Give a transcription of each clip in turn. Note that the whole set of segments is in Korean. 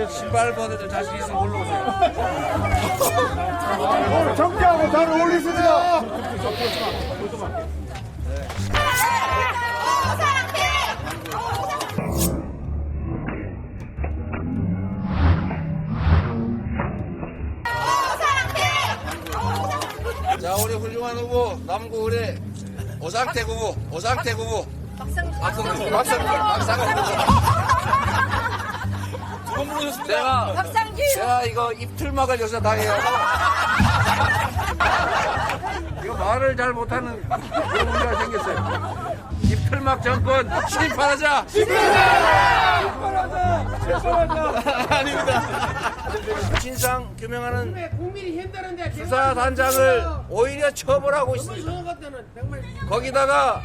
신발 벗어도 자신 있으면 올라오세요. 정치하고 잘 어울리십니다. 자, 우리 훌륭한 후보 남구 의뢰 오상태 후보, 박상준 두번 부르셨습니다. 제가 이거 입틀막을 여기서 당해요. 이거 말을 잘 못하는 그런 문제가 생겼어요. 입틀막 정권 심판하자. 아닙니다. 진상 규명하는 수사단장을 오히려 처벌하고 있습니다. 거기다가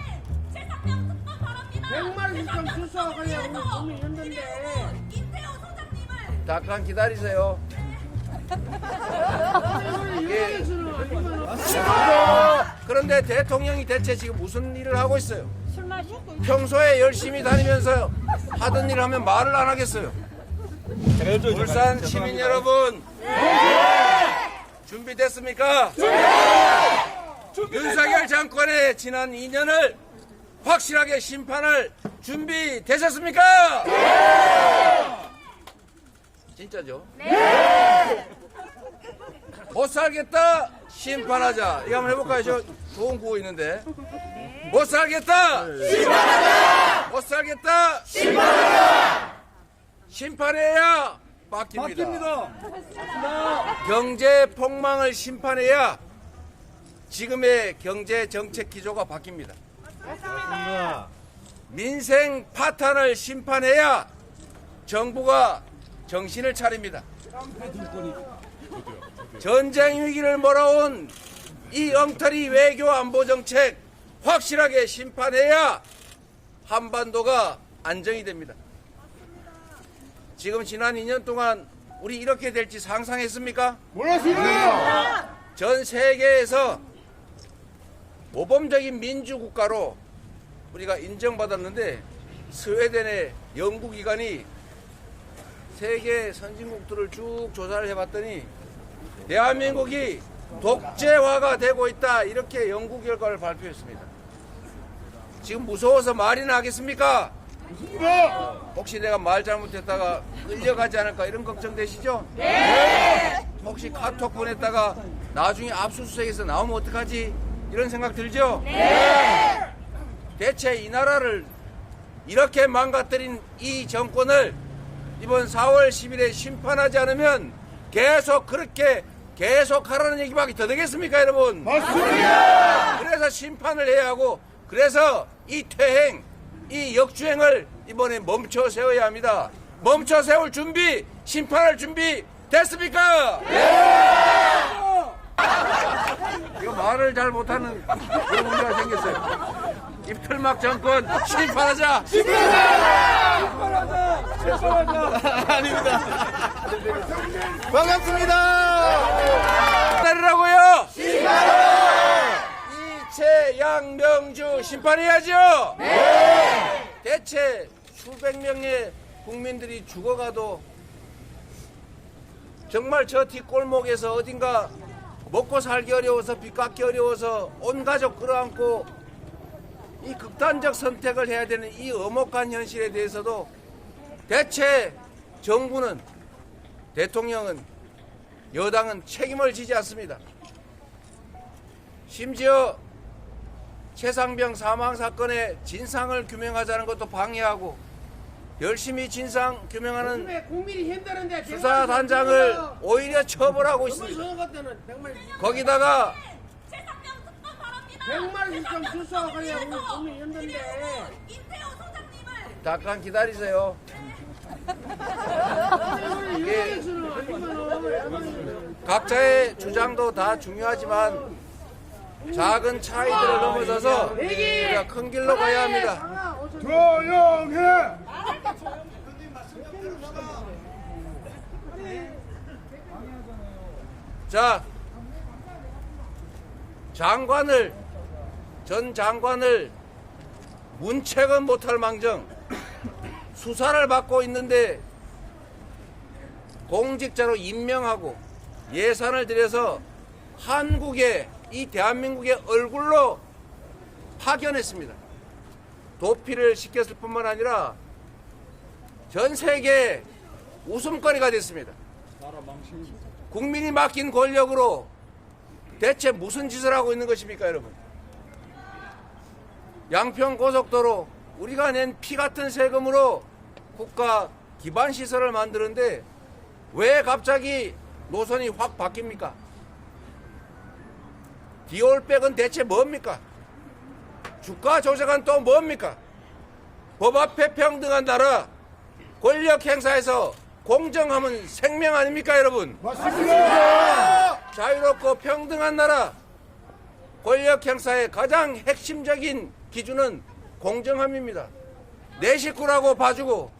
100마리 좀 주소 그냥 우리 국민 했는데 잠깐 기다리세요. 예. 그런데 대통령이 대체 지금 무슨 일을 하고 있어요? 평소에 열심히 다니면서 하던 일 하면 말을 안 하겠어요. 울산 시민 여러분, 준비됐습니까? 윤석열 정권의 지난 2년을 확실하게 심판할 준비 되셨습니까? 진짜죠? 못 살겠다 심판하자. 이거 한번 해볼까요? 저 좋은 구호 있는데. 못 살겠다 심판하자. 못 살겠다 심판하자. 심판해야 바뀝니다. 경제 폭망을 심판해야 지금의 경제 정책 기조가 바뀝니다. 민생 파탄을 심판해야 정부가 정신을 차립니다. 전쟁 위기를 몰아온 이 엉터리 외교 안보 정책 확실하게 심판해야 한반도가 안정이 됩니다. 지금 지난 2년 동안 우리 이렇게 될지 상상했습니까? 몰랐습니다. 전 세계에서 모범적인 민주국가로 우리가 인정받았는데 스웨덴의 연구기관이 세계 선진국들을 쭉 조사를 해봤더니 대한민국이 독재화가 되고 있다, 이렇게 연구 결과를 발표했습니다. 지금 무서워서 말이나 하겠습니까? 혹시 내가 말 잘못했다가 끌려가지 않을까 이런 걱정 되시죠? 네. 혹시 카톡 보냈다가 나중에 압수수색에서 나오면 어떡하지? 이런 생각 들죠? 네. 대체 이 나라를 이렇게 망가뜨린 이 정권을 이번 4월 10일에 심판하지 않으면 계속 하라는 얘기밖에 더 되겠습니까, 여러분? 맞습니다. 그래서 심판을 해야 하고, 그래서 이 퇴행, 이 역주행을 이번에 멈춰 세워야 합니다. 멈춰 세울 준비, 심판할 준비 됐습니까? 네! 이거 말을 잘 못하는 그런 문제가 생겼어요. 입틀막 정권 심판하자. 아닙니다. 반갑습니다. 기다리라고요. 이채양명주 심판해야죠. 네. 대체 수백 명의 국민들이 죽어가도 정말 저 뒷골목에서 어딘가 먹고 살기 어려워서 빚 갚기 어려워서 온 가족 끌어안고 이 극단적 선택을 해야 되는 이 엄혹한 현실에 대해서도 대체 정부는, 대통령은, 여당은 책임을 지지 않습니다. 심지어 최상병 사망 사건의 진상을 규명하자는 것도 방해하고 열심히 진상 규명하는 국민이 힘드는데 수사단장을 오히려 처벌하고 있습니다. 거기다가 100마리 좀 주소 그냥 우리 국민 했는데 잠깐 기다리세요. 이게 각자의 주장도 다 중요하지만 작은 차이들을 넘어서서 우리가 큰 길로 가야 합니다. 조용해. 자, 전 장관을 문책은 못할 망정 수사를 받고 있는데 공직자로 임명하고 예산을 들여서 한국의 이 대한민국의 얼굴로 파견했습니다. 도피를 시켰을 뿐만 아니라 전 세계 웃음거리가 됐습니다. 국민이 맡긴 권력으로 대체 무슨 짓을 하고 있는 것입니까, 여러분? 양평고속도로 우리가 낸 피 같은 세금으로 국가 기반시설을 만드는데 왜 갑자기 노선이 확 바뀝니까? 디올백은 대체 뭡니까? 주가 조작은 또 뭡니까? 법 앞에 평등한 나라, 권력 행사에서 공정함은 생명 아닙니까, 여러분? 맞습니다. 자유롭고 평등한 나라, 권력 행사의 가장 핵심적인 기준은 공정함입니다. 내 식구라고 봐주고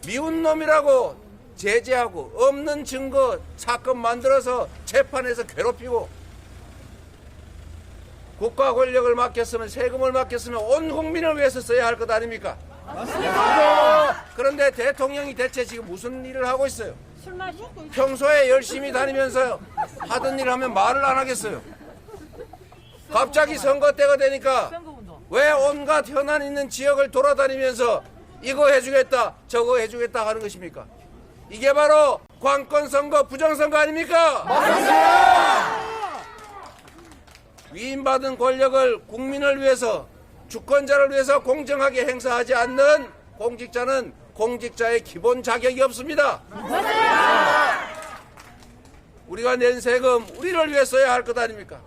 미운 놈이라고 제재하고 없는 증거 사건 만들어서 재판에서 괴롭히고 국가 권력을 맡겼으면 세금을 맡겼으면 온 국민을 위해서 써야 할 것 아닙니까? 맞습니다. 그런데 대통령이 대체 지금 무슨 일을 하고 있어요? 술 마시고 평소에 열심히 다니면서 하던 일 하면 말을 안 하겠어요. 갑자기 선거 때가 되니까 왜 온갖 현안 있는 지역을 돌아다니면서 이거 해주겠다 저거 해주겠다 하는 것입니까? 이게 바로 관건선거 부정선거 아닙니까? 맞습니다. 위임받은 권력을 국민을 위해서 주권자를 위해서 공정하게 행사하지 않는 공직자는 공직자의 기본 자격이 없습니다. 우리가 낸 세금 우리를 위해 써야 할 것 아닙니까?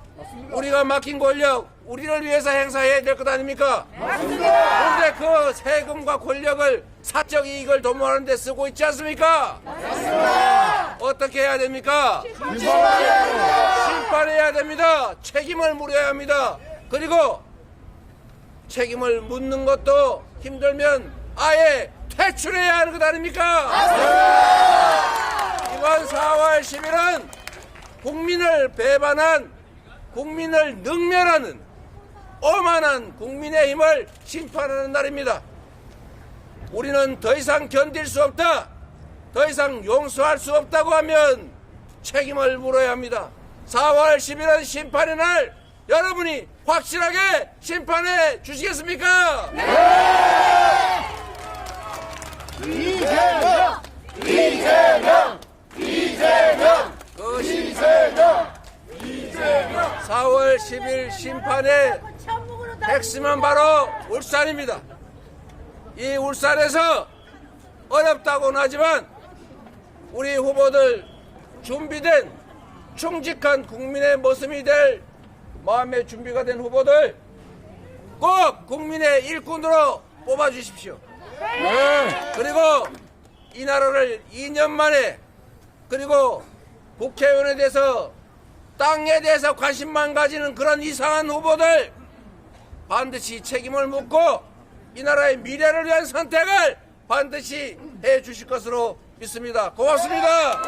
우리가 맡긴 권력 우리를 위해서 행사해야 될 것 아닙니까? 그런데 그 세금과 권력을 사적 이익을 도모하는 데 쓰고 있지 않습니까? 어떻게 해야 됩니까? 심판해야 됩니다. 책임을 물어야 합니다. 그리고 책임을 묻는 것도 힘들면 아예 퇴출해야 하는 것 아닙니까? 이번 4월 10일은 국민을 배반한 국민을 능멸하는 오만한 국민의힘을 심판하는 날입니다. 우리는 더 이상 견딜 수 없다, 더 이상 용서할 수 없다고 하면 책임을 물어야 합니다. 4월 10일은 심판의 날, 여러분이 확실하게 심판해 주시겠습니까? 이재명! 이재명! 이재명! 그 이재명! 4월 10일 심판의 핵심은 바로 울산입니다. 이 울산에서 어렵다고는 하지만 우리 후보들 준비된 충직한 국민의 모습이 될 마음의 준비가 된 후보들 꼭 국민의 일꾼으로 뽑아주십시오. 그리고 이 나라를 2년 만에 그리고 국회의원에 대해서 땅에 대해서 관심만 가지는 그런 이상한 후보들 반드시 책임을 묻고 이 나라의 미래를 위한 선택을 반드시 해 주실 것으로 믿습니다. 고맙습니다.